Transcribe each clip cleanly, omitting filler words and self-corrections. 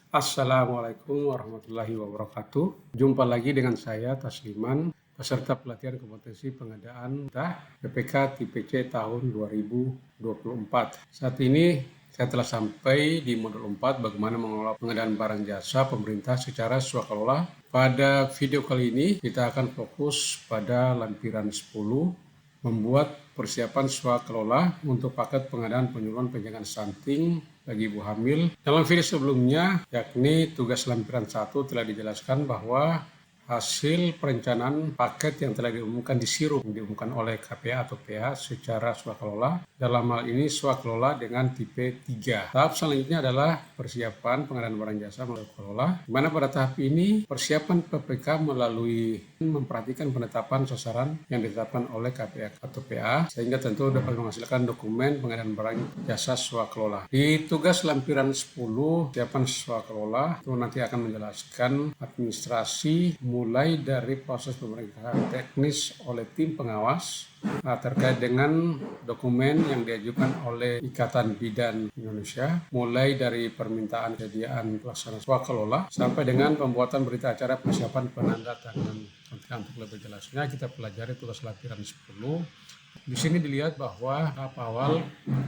Assalamualaikum warahmatullahi wabarakatuh. Jumpa lagi dengan saya Tasliman, peserta pelatihan kompetensi pengadaan PPK tipe C tahun 2024. Saat ini saya telah sampai di modul 4, bagaimana mengelola pengadaan barang jasa pemerintah secara swakelola. Pada video kali ini kita akan fokus pada lampiran 10, membuat persiapan swakelola untuk paket pengadaan penyuluhan penjagaan stunting bagi ibu hamil. Dalam video sebelumnya, yakni tugas lampiran 1, telah dijelaskan bahwa hasil perencanaan paket yang telah diumumkan di SIRUP, diumumkan oleh KPA atau PH secara swakelola. Dalam hal ini swakelola dengan tipe 3. Tahap selanjutnya adalah persiapan pengadaan barang jasa melalui swakelola, di mana pada tahap ini persiapan PPK melalui memperhatikan penetapan sasaran yang ditetapkan oleh KPA atau PA, sehingga tentu dapat menghasilkan dokumen pengadaan barang jasa swakelola. Di tugas lampiran 10, persiapan swakelola itu nanti akan menjelaskan administrasi mulai dari proses pemeriksaan teknis oleh tim pengawas terkait dengan dokumen yang diajukan oleh Ikatan Bidan Indonesia, mulai dari permintaan kesediaan pelaksana swakelola sampai dengan pembuatan berita acara persiapan penandatanganan. Untuk lebih jelasnya kita pelajari tugas lampiran 10. Di sini dilihat bahwa tahap awal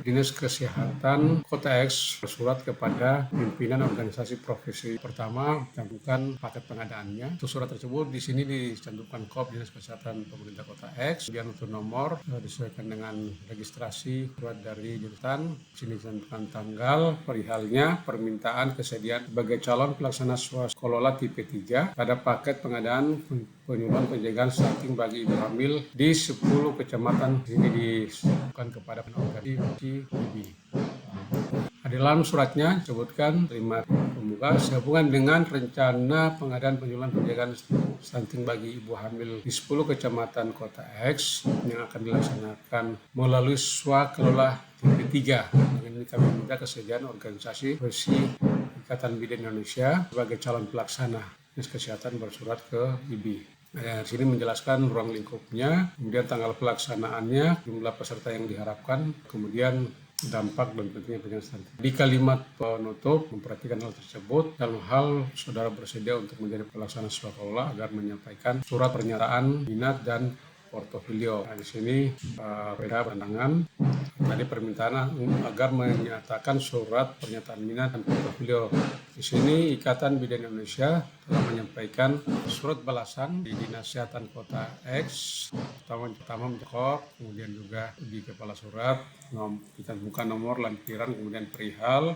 Dinas Kesehatan Kota X bersurat kepada pimpinan organisasi profesi. Pertama, cantumkan paket pengadaannya. Untuk surat tersebut di sini dicantumkan KOP Dinas Kesehatan Pemerintah Kota X. Kemudian untuk nomor disesuaikan dengan registrasi surat dari jurusan. Di sini dicantumkan tanggal, perihalnya, permintaan kesediaan sebagai calon pelaksana swakelola tipe 3 pada paket pengadaan penyuluhan penjagaan stunting bagi ibu hamil di 10 kecamatan. Ini disebutkan kepada organisasi IBI. Di dalam suratnya disebutkan terima pembuka sehubungan dengan rencana pengadaan penyuluhan penjagaan stunting bagi ibu hamil di 10 kecamatan Kota X yang akan dilaksanakan melalui swakelola tipe 3. Ini kami minta kesediaan organisasi profesi Ikatan Bidan Indonesia sebagai calon pelaksana. Dinas Kesehatan bersurat ke IBI. Di sini menjelaskan ruang lingkupnya, kemudian tanggal pelaksanaannya, jumlah peserta yang diharapkan, kemudian dampak dan pentingnya penjagaan stunting. Di kalimat penutup memperhatikan hal tersebut dalam hal saudara bersedia untuk menjadi pelaksana swakelola agar menyampaikan surat pernyataan minat dan portofolio. Di sini beda pandangan. Tadi permintaan agar menyatakan surat pernyataan minat dan portofolio. Di sini Ikatan Bidan Indonesia telah menyampaikan surat balasan di Dinas Kesehatan Kota X. Pertama mencakup, kemudian juga di kepala surat dicantumkan nomor lampiran, kemudian perihal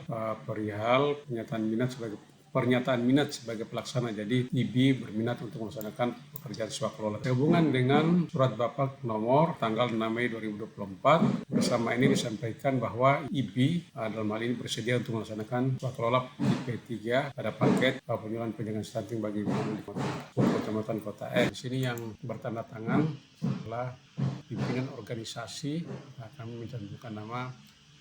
pernyataan minat sebagai pelaksana. Jadi IBI berminat untuk melaksanakan pekerjaan swakelola. Sehubungan dengan surat Bapak nomor tanggal 6 Mei 2024, bersama ini disampaikan bahwa IBI dalam hal ini bersedia untuk melaksanakan swakelola tipe 3 pada paket penyuluhan penjagaan stunting bagi kecamatan Kota X. Di sini yang bertanda tangan adalah pimpinan organisasi. Kami mencantumkan nama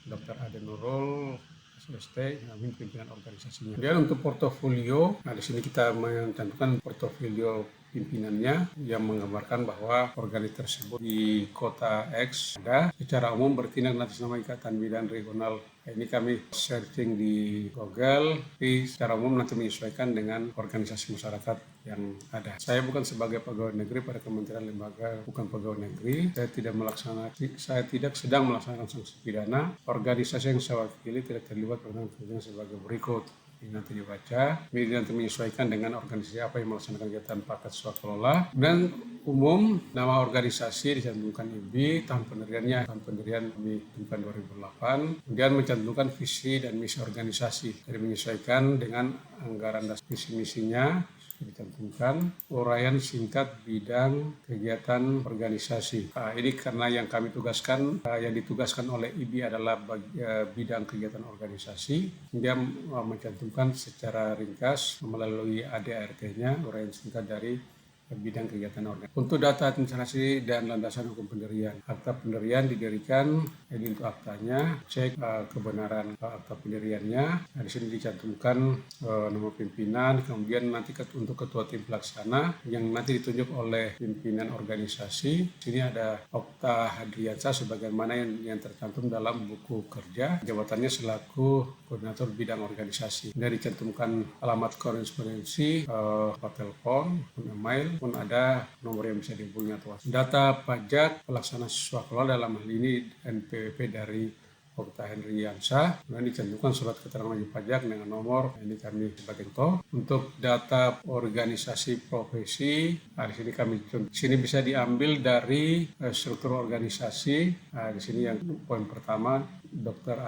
Dr. Ade Nurul SST, pimpinan organisasinya. Kemudian untuk portofolio, di sini kita mencantumkan portofolio pimpinannya yang menggambarkan bahwa organisasi tersebut di Kota X ada secara umum bertindak atas nama Ikatan Bidan Regional. Ini kami searching di Google, tapi secara umum nanti menyesuaikan dengan organisasi masyarakat yang ada. Saya bukan sebagai pegawai negeri pada kementerian lembaga, bukan pegawai negeri. Saya tidak sedang melaksanakan sanksi pidana. Organisasi yang saya wakili tidak terlibat pada kerjaan sebagai berikut. Ini nanti dibaca, ini nanti menyesuaikan dengan organisasi apa yang melaksanakan kegiatan paket swakelola. Dan umum, nama organisasi dicantumkan IBI, tahun pendiriannya, tahun pendirian dicantumkan 2008. Kemudian mencantumkan visi dan misi organisasi, jadi menyesuaikan dengan anggaran dan visi misinya. Dicantumkan uraian singkat bidang kegiatan organisasi. Ini karena yang kami tugaskan, yang ditugaskan oleh IBI adalah bidang kegiatan organisasi. Dia mencantumkan secara ringkas melalui ADART-nya uraian singkat dari bidang kegiatan organisasi. Untuk data administrasi dan landasan hukum pendirian, akta pendirian didirikan, ini untuk aktanya, cek kebenaran akta pendiriannya. Nah, di sini dicantumkan nama pimpinan, kemudian nanti untuk ketua tim pelaksana yang nanti ditunjuk oleh pimpinan organisasi. Sini ada Okta Hadriansyah sebagaimana yang tercantum dalam buku kerja. Jabatannya selaku koordinator bidang organisasi. Dan dicantumkan alamat korespondensi, telepon, email, pun ada nomor yang bisa dihubungi atau data pajak pelaksana siswa dalam hal ini NPWP dari Okta Hadriansyah. Kemudian dicantumkan surat keterangan wajib pajak dengan nomor, ini kami sebagai contoh. Untuk data organisasi profesi, di sini bisa diambil dari struktur organisasi. Di sini yang poin pertama, Dr.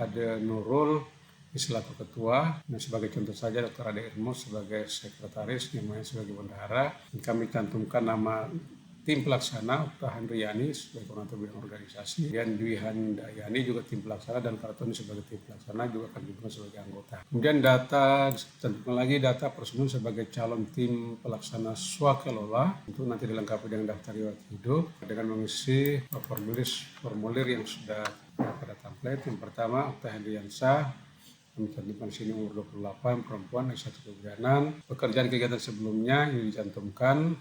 Ade Nurul selaku ketua, dan sebagai contoh saja Dr. Ade Irmo sebagai sekretaris, namanya sebagai bendahara. Kami cantumkan nama tim pelaksana Okta Handriani sebagai koordinator bidang organisasi, dan Dwi Handayani juga tim pelaksana, dan Kartoni sebagai tim pelaksana juga akan dibuka sebagai anggota. Kemudian data, cantumkan lagi data personil sebagai calon tim pelaksana swakelola, itu nanti dilengkapi dengan daftar riwayat hidup dengan mengisi formulir yang sudah pada template. Yang pertama Okta Handriansyah, mencantumkan sini umur 28, perempuan, S1 kebidanan. Pekerjaan kegiatan sebelumnya ini dicantumkan,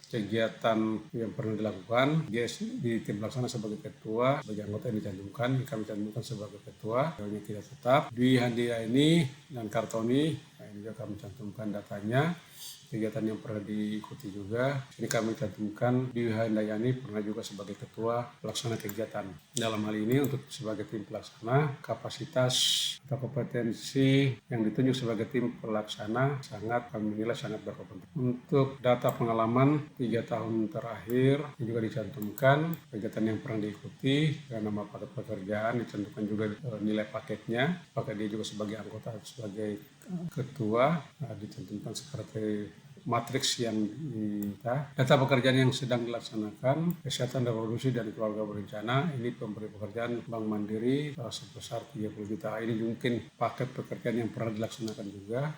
kegiatan yang pernah dilakukan, dia di tim pelaksana sebagai ketua, sebagai anggota yang dicantumkan, kami cantumkan sebagai ketua, yang tidak tetap. Dwi Handayani dan Kartoni, ini juga kami cantumkan datanya. Kegiatan yang pernah diikuti juga. Ini kami cantumkan Dwi Handayani pernah juga sebagai ketua pelaksana kegiatan. Dalam hal ini untuk sebagai tim pelaksana, kapasitas atau kompetensi yang ditunjuk sebagai tim pelaksana kami nilai sangat berkompetensi. Untuk data pengalaman 3 tahun terakhir ini juga dicantumkan kegiatan yang pernah diikuti dan nama paket pekerjaan, dicantumkan juga nilai paketnya. Paket dia juga sebagai anggota, sebagai ketua, dicantumkan sekretaris matriks yang data pekerjaan yang sedang dilaksanakan, kesehatan reproduksi dan keluarga berencana. Ini pemberi pekerjaan Bank Mandiri sebesar 30 juta. Ini mungkin paket pekerjaan yang pernah dilaksanakan juga,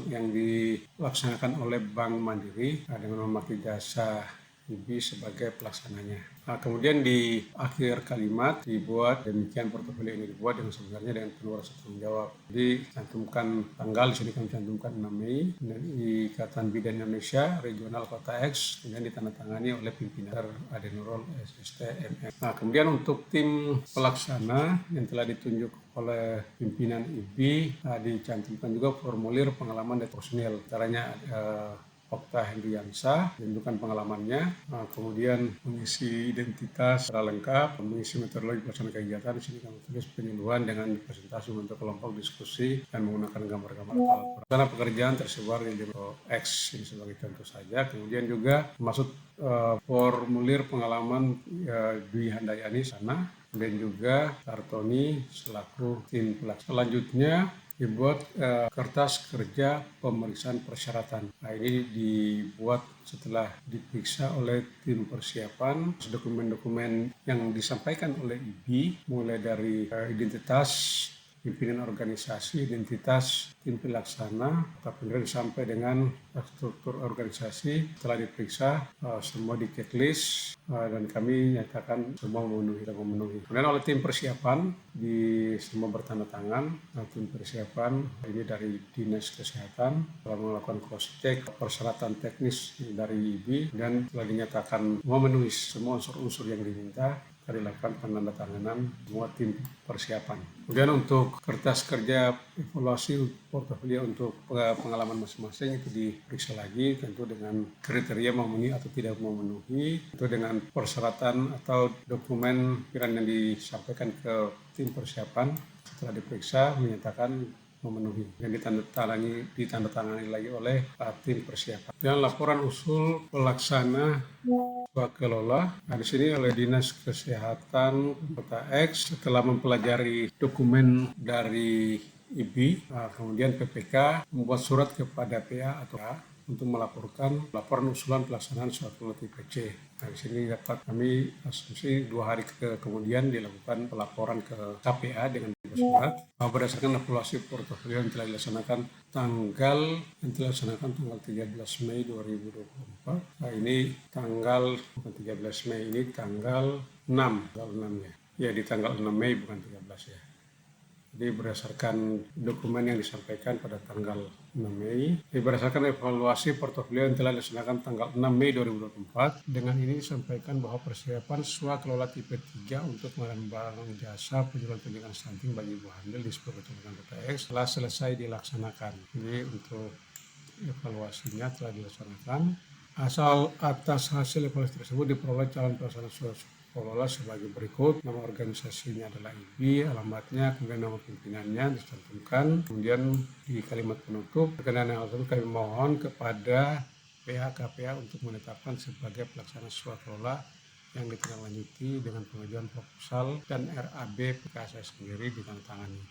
yang dilaksanakan oleh Bank Mandiri dengan memakai jasa IBI sebagai pelaksananya. Nah, kemudian di akhir kalimat dibuat demikian portofolio ini dibuat dengan sebenarnya dengan penuh rasa tanggung jawab. Jadi cantumkan tanggal, di sini kami cantumkan 6 Mei dari Ikatan Bidan Indonesia Regional Kota X, kemudian ditandatangani oleh pimpinan Ade Nurul SST MM. Nah, kemudian untuk tim pelaksana yang telah ditunjuk oleh pimpinan IBI, dicantumkan juga formulir pengalaman dan personil. Caranya Okta Handriansyah, menunjukkan pengalamannya, kemudian mengisi identitas secara lengkap, mengisi metodologi pelaksanaan kegiatan. Di sini kami tulis penyuluhan dengan presentasi untuk kelompok diskusi dan menggunakan gambar-gambar alat. Karena pekerjaan tersebar di X ini sebagai contoh saja. Kemudian juga termasuk formulir pengalaman Dwi Handayani sana, dan juga Kartoni selaku tim pelaksana. Selanjutnya dibuat kertas kerja pemeriksaan persyaratan. Nah, ini dibuat setelah diperiksa oleh tim persiapan. Dokumen-dokumen yang disampaikan oleh IBI mulai dari identitas pimpinan organisasi, identitas tim pelaksana, tapi sampai dengan struktur organisasi telah diperiksa, semua di checklist, dan kami nyatakan semua memenuhi. Kemudian oleh tim persiapan semua bertanda tangan. Tim persiapan ini dari Dinas Kesehatan telah melakukan cross check persyaratan teknis dari IBI dan telah dinyatakan memenuhi semua unsur-unsur yang diminta. Dilakukan penandatanganan semua tim persiapan. Kemudian untuk kertas kerja evaluasi portofolio untuk pengalaman masing-masing itu diperiksa lagi, tentu dengan kriteria memenuhi atau tidak memenuhi, itu dengan persyaratan atau dokumen yang disampaikan ke tim persiapan setelah diperiksa menyatakan memenuhi, yang ditandatangani lagi oleh tim persiapan. Dan laporan usul pelaksana swakelola. Nah, di sini oleh Dinas Kesehatan Kota X setelah mempelajari dokumen dari IBI, kemudian PPK membuat surat kepada PA atau A untuk melaporkan laporan usulan pelaksanaan swakelola TPC. Nah, di sini dapat kami asumsi 2 hari kemudian dilakukan pelaporan ke KPA dengan surat berdasarkan evaluasi portofolio yang telah dilaksanakan tanggal 13 Mei 2024. Nah, ini tanggal 13 Mei ini tanggal 6 ya. Ya, di tanggal 6 Mei bukan 13 ya. Jadi berdasarkan dokumen yang disampaikan pada tanggal 6 Mei, berdasarkan evaluasi portofolio yang telah dilaksanakan tanggal 6 Mei 2024, dengan ini disampaikan bahwa persiapan swakelola tipe 3 untuk mengembangkan jasa penjualan pendidikan stunting bagi ibu hamil di 10 kecamatan Kota X telah selesai dilaksanakan. Jadi untuk evaluasinya telah dilaksanakan. Asal atas hasil evaluasi tersebut diperoleh calon pelaksana sekolah sebagai berikut. Nama organisasinya adalah IBI, alamatnya, kemudian nama pimpinannya dicantumkan. Kemudian di kalimat penutup, berkenaan hal tersebut kami mohon kepada pihak KPA untuk menetapkan sebagai pelaksana swakelola yang ditindaklanjuti dengan pengajuan proposal dan RAB PK saya sendiri ditandatangani.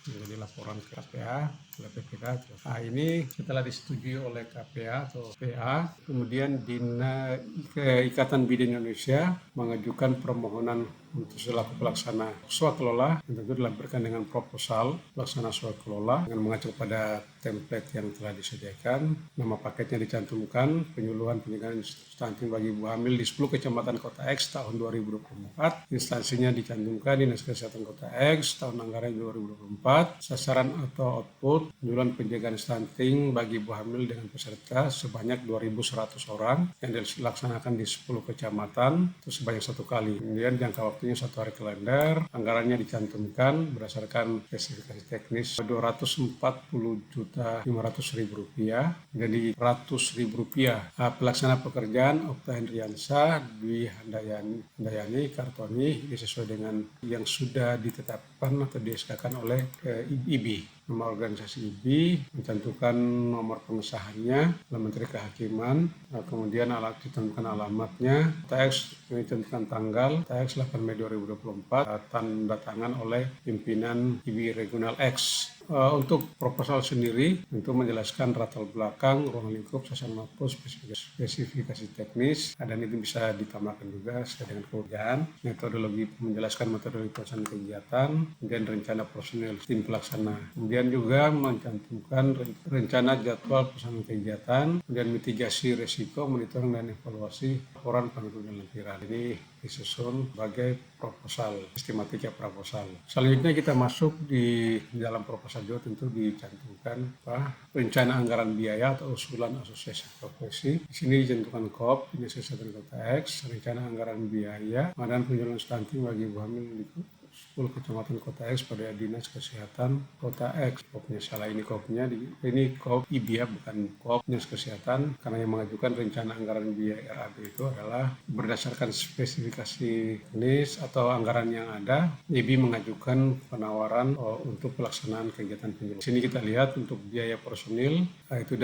Menjadi laporan ke KPA oleh PPK. Nah, ini setelah disetujui oleh KPA atau PA, kemudian Ikatan Bidan Indonesia mengajukan permohonan untuk selaku pelaksana swakelola, yang tentu dilampirkan dengan proposal pelaksana swakelola dengan mengacu pada template yang telah disediakan. Nama paketnya dicantumkan, penyuluhan pendidikan stunting bagi ibu hamil di 10 kecamatan Kota X tahun 2024. Instansinya dicantumkan Dinas Kesehatan Kota X tahun anggaran 2024. Sasaran atau output penyuluhan penjagaan stunting bagi ibu hamil dengan peserta sebanyak 2.100 orang yang dilaksanakan di 10 kecamatan itu sebanyak 1 kali. Kemudian jangka waktunya 1 hari kalender. Anggarannya dicantumkan berdasarkan spesifikasi teknis Rp240.500.000 jadi Rp100.000. Pelaksana pekerjaan Okta Hendriansa, Dwi Handayani Kartoni sesuai dengan yang sudah ditetapkan atau di-SK-kan oleh IBI. Nama organisasi IBI, mencantumkan nomor pengesahannya, Menteri Kehakiman, kemudian dicantumkan alamatnya, TX mencantumkan tanggal, TX 8 Mei 2024, tanda tangan oleh pimpinan IBI Regional X. Untuk proposal sendiri, untuk menjelaskan latar belakang, ruang lingkup, sasaran output, spesifikasi teknis, dan itu bisa ditambahkan juga sesuai dengan kebutuhan, metodologi menjelaskan metodologi pelaksanaan kegiatan, kemudian rencana personil tim pelaksana. Kemudian juga mencantumkan rencana jadwal pelaksanaan kegiatan, kemudian mitigasi risiko, monitoring dan evaluasi laporan pengaduan dan lampiran. Ini disusun sebagai proposal, sistematika proposal. Selanjutnya kita masuk di dalam proposal juga tentu dicantumkan rencana anggaran biaya atau usulan asosiasi profesi. Di sini dicantumkan KOP, Dinas Kesehatan Kota X, rencana anggaran biaya pengadaan penjualan stunting bagi ibu hamil di 10 kecamatan Kota X pada Dinas Kesehatan Kota X. KOP-nya salah, ini KOP-nya ini KOP IBI ya, bukan KOP Dinas Kesehatan, karena yang mengajukan rencana anggaran biaya RAB itu adalah berdasarkan spesifikasi teknis atau anggaran yang ada. IBI mengajukan penawaran untuk pelaksanaan kegiatan penjualan. Sini kita lihat untuk biaya personil itu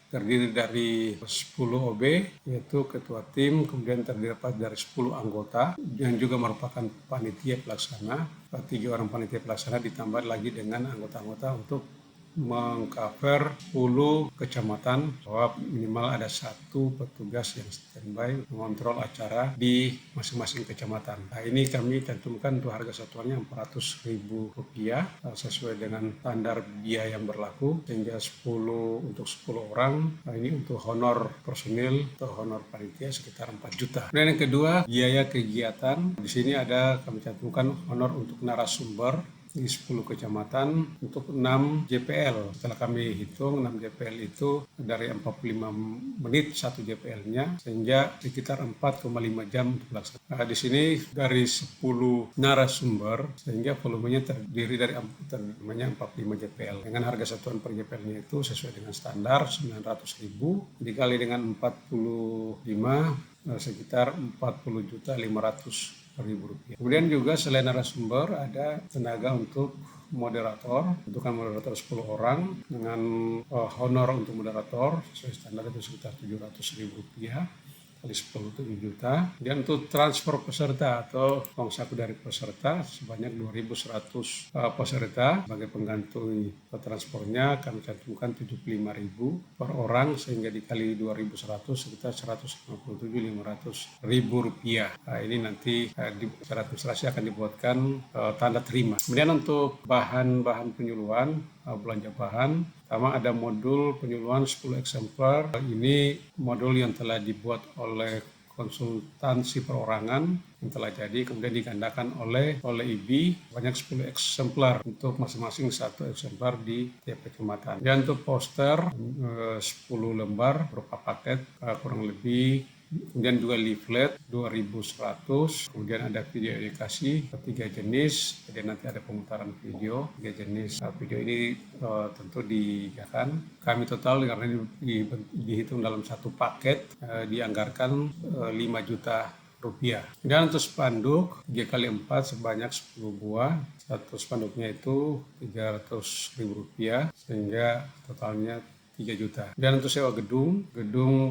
terdiri dari 10 OB, yaitu ketua tim, kemudian terdiri dari 10 anggota, yang juga merupakan panitia pelaksana. 3 orang panitia pelaksana ditambah lagi dengan anggota-anggota untuk mengcover 10 kecamatan, bahwa minimal ada 1 petugas yang standby mengontrol acara di masing-masing kecamatan. Nah, ini kami tentukan untuk harga satuannya Rp400.000 sesuai dengan standar biaya yang berlaku, sehingga untuk 10 orang. Nah, ini untuk honor personil atau honor panitia sekitar 4 juta. Dan yang kedua, biaya kegiatan. Di sini ada kami cantumkan honor untuk narasumber di 10 kecamatan untuk 6 JPL. Setelah kami hitung 6 JPL itu dari 45 menit 1 JPL-nya, sehingga sekitar 4,5 jam untuk pelaksanaan. Nah, di sini dari 10 narasumber, sehingga volumenya terdiri dari 45 JPL. Dengan harga satuan per JPL-nya itu sesuai dengan standar Rp900.000 dikali dengan 45 sekitar Rp40.500.000. Kemudian juga selain narasumber ada tenaga untuk moderator, bentukan moderator 10 orang dengan honor untuk moderator sesuai standar itu sekitar Rp700.000. kali 10 7 juta. Dan untuk transfer peserta atau uang saku dari peserta sebanyak 2.100 peserta. Sebagai pengganti transportnya kami cantumkan 75.000 per orang, sehingga dikali 2.100 sekitar 157.500 ribu rupiah. Ini nanti di secara administrasi akan dibuatkan tanda terima. Kemudian untuk bahan-bahan penyuluhan, belanja bahan, pertama ada modul penyuluhan 10 eksemplar. Ini modul yang telah dibuat oleh konsultansi perorangan yang telah jadi, kemudian digandakan oleh IBI banyak 10 eksemplar untuk masing-masing 1 eksemplar di tiap kecamatan. Dan untuk poster 10 lembar berupa paket kurang lebih. Kemudian juga leaflet 2.100, kemudian ada video edukasi 3 jenis, jadi nanti ada pemutaran video 3 jenis. Video ini tentu dijakan. Kami total karena dihitung dalam satu paket dianggarkan 5 juta rupiah. Dan untuk spanduk 3x4 sebanyak 10 buah. Satu spanduknya itu 300.000 rupiah, sehingga totalnya 3 juta. Dan untuk sewa gedung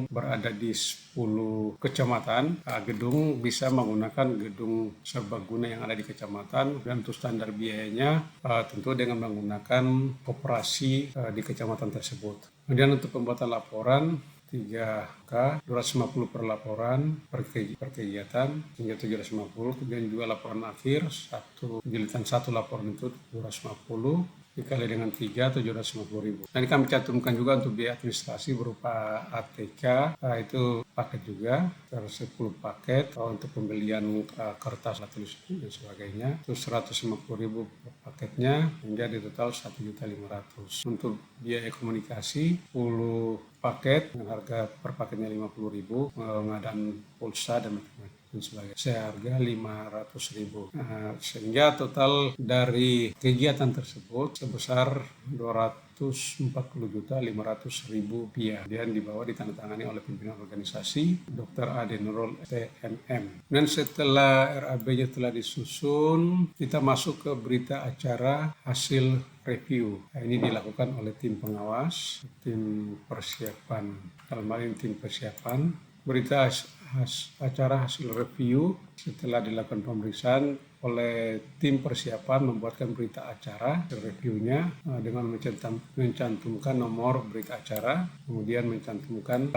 berada di 10 kecamatan. Gedung bisa menggunakan gedung serbaguna yang ada di kecamatan, dan untuk standar biayanya tentu dengan menggunakan koperasi di kecamatan tersebut. Kemudian untuk pembuatan laporan 3K, 250 per laporan per kegiatan hingga 750. Kemudian juga laporan akhir, jilidan 1 laporan itu 250 dikali dengan 3, 750.000. Dan kami cantumkan juga untuk biaya administrasi berupa ATK, itu paket juga, 10 paket untuk pembelian kertas, tulis dan sebagainya, itu 150.000 per paketnya, hingga di total 1.500.000. Untuk biaya komunikasi 10 paket dengan harga per paketnya 50.000, pengadaan pulsa dan macam-macam sebagainya, seharga 500.000. Sehingga total dari kegiatan tersebut sebesar 240.500.000 rupiah, dan dibawa ditandatangani oleh pimpinan organisasi Dr. Ade Nurul TNM. Dan setelah RAB-nya telah disusun, kita masuk ke berita acara hasil review. Ini dilakukan oleh tim pengawas, tim persiapan, dalam hal ini tim persiapan. Berita acara hasil review setelah dilakukan pemeriksaan oleh tim persiapan, membuatkan berita acara reviewnya dengan mencantumkan nomor berita acara, kemudian mencantumkan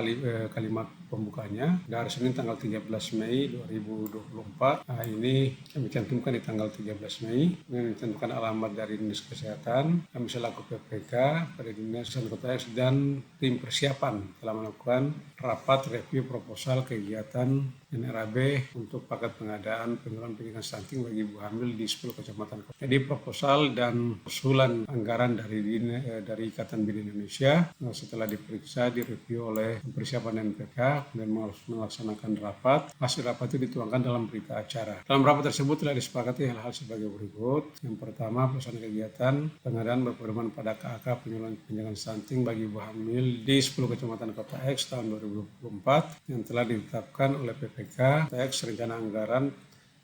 kalimat pembukanya dari Senin tanggal 13 Mei 2024. Ini kami cantumkan di tanggal 13 Mei, mencantumkan alamat dari Dinas Kesehatan, kami selaku PPK pada Dinas Kesehatan Kota X, dan tim persiapan telah melakukan rapat review proposal kegiatan NRAB untuk paket pengadaan penyuluhan pendidikan stunting bagi ibu hamil di 10 kecamatan. Jadi proposal dan usulan anggaran dari Ikatan Bidan Indonesia setelah diperiksa, direview oleh persiapan NPK dan melaksanakan rapat. Hasil rapat itu dituangkan dalam berita acara. Dalam rapat tersebut telah disepakati hal-hal sebagai berikut. Yang pertama, pelaksanaan kegiatan pengadaan berpedoman pada KAK penyuluhan pendidikan stunting bagi ibu hamil di 10 kecamatan Kota X tahun 2024 yang telah ditetapkan oleh PPK X. Rencana anggaran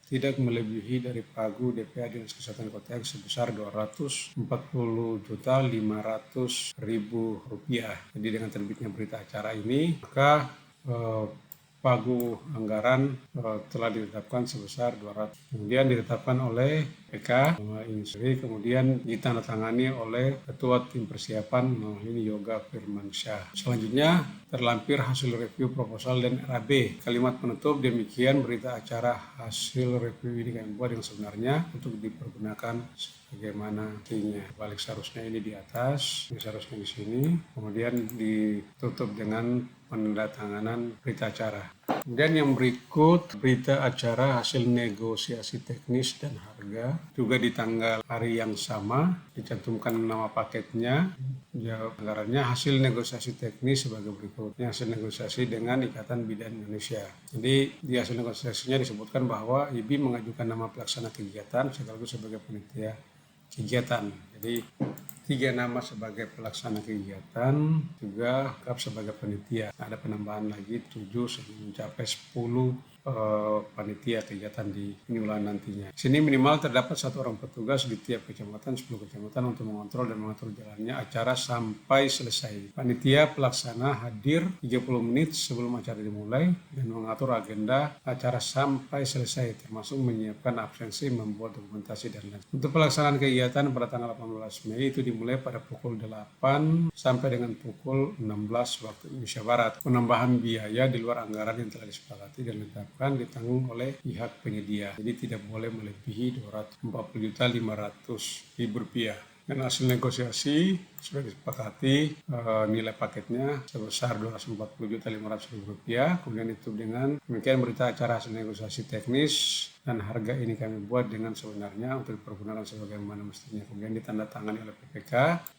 tidak melebihi dari pagu DPA Dinas Kesehatan Kota X sebesar 240.500.000 rupiah. Jadi dengan terbitnya berita acara ini, maka pagu anggaran telah ditetapkan sebesar 200. Kemudian ditetapkan oleh PK ini, kemudian ditandatangani oleh Ketua Tim Persiapan ini Yoga Firmansyah. Selanjutnya terlampir hasil review proposal dan RAB. Kalimat penutup, demikian berita acara hasil review ini kami buat yang sebenarnya untuk dipergunakan bagaimana artinya. Balik seharusnya ini di atas, ini seharusnya di sini, kemudian ditutup dengan penandatanganan berita acara. Kemudian yang berikut berita acara hasil negosiasi teknis dan harga, juga di tanggal hari yang sama dicantumkan nama paketnya, anggarannya hasil negosiasi teknis sebagai berikut. Ini hasil negosiasi dengan Ikatan Bidan Indonesia. Jadi di hasil negosiasinya disebutkan bahwa IBI mengajukan nama pelaksana kegiatan sekaligus sebagai panitia kegiatan. Jadi 3 nama sebagai pelaksana kegiatan, juga lengkap sebagai panitia. Ada penambahan lagi 7 sehingga mencapai 10 panitia kegiatan di penyuluhan nantinya. Sini minimal terdapat 1 orang petugas di tiap kecamatan, 10 kecamatan untuk mengontrol dan mengatur jalannya acara sampai selesai. Panitia pelaksana hadir 30 menit sebelum acara dimulai dan mengatur agenda acara sampai selesai, termasuk menyiapkan absensi, membuat dokumentasi dan lain. Untuk pelaksanaan kegiatan pada tanggal 18 Mei itu dimulai pada pukul 8 sampai dengan pukul 16 waktu Indonesia Barat. Penambahan biaya di luar anggaran yang telah disepakati dan ditanggung oleh pihak penyedia. Jadi tidak boleh melebihi Rp240.500.000. Dan hasil negosiasi sudah disepakati nilai paketnya sebesar Rp240.500.000. Kemudian itu dengan demikian berita acara hasil negosiasi teknis dan harga ini kami buat dengan sebenarnya untuk dipergunakan sebagaimana mestinya. Kemudian ditandatangani oleh PPK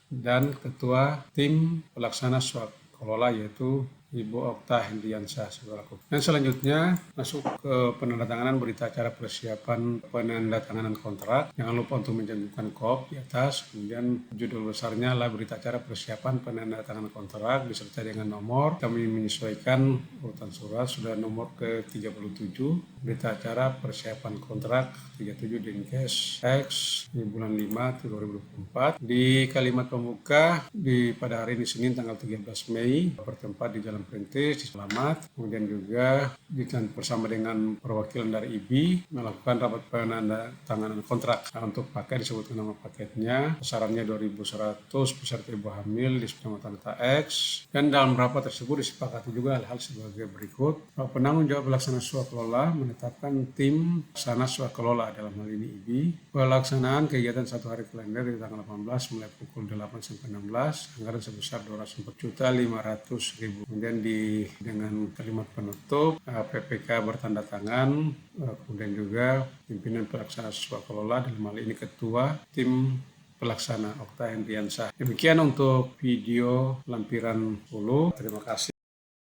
dan Ketua Tim Pelaksana Swakelola yaitu Ibu Okta Hendriansyah selaku. Dan selanjutnya masuk ke penandatanganan berita acara persiapan penandatanganan kontrak. Jangan lupa untuk mencantumkan KOP di atas. Kemudian judul besarnya adalah berita acara persiapan penandatanganan kontrak disertai dengan nomor. Kami menyesuaikan urutan surat sudah nomor ke-37. Berita acara persiapan kontrak 37 Dinkes X di bulan 5 2024. Di kalimat pembuka pada hari ini Senin tanggal 13 Mei bertempat di Jalan Perintis di Selamat. Kemudian juga bersama dengan perwakilan dari IBI melakukan rapat penandatanganan kontrak. Untuk paket disebutkan nama paketnya, besarannya 2.100 beserta ibu hamil di Kecamatan X. Dan dalam rapat tersebut disepakati juga hal-hal sebagai berikut. Penanggung jawab pelaksana swakelola menetapkan tim pelaksana swakelola dalam hal ini IBI. Pelaksanaan kegiatan 1 hari kalender di tanggal 18 mulai pukul 8 sampai 16, anggaran sebesar Rp240.500.000. Kemudian dengan kalimat penutup PPK bertanda tangan, kemudian juga pimpinan pelaksana swakelola dalam hal ini Ketua Tim Pelaksana Okta Hendriansyah. Demikian untuk video lampiran 10. Terima kasih.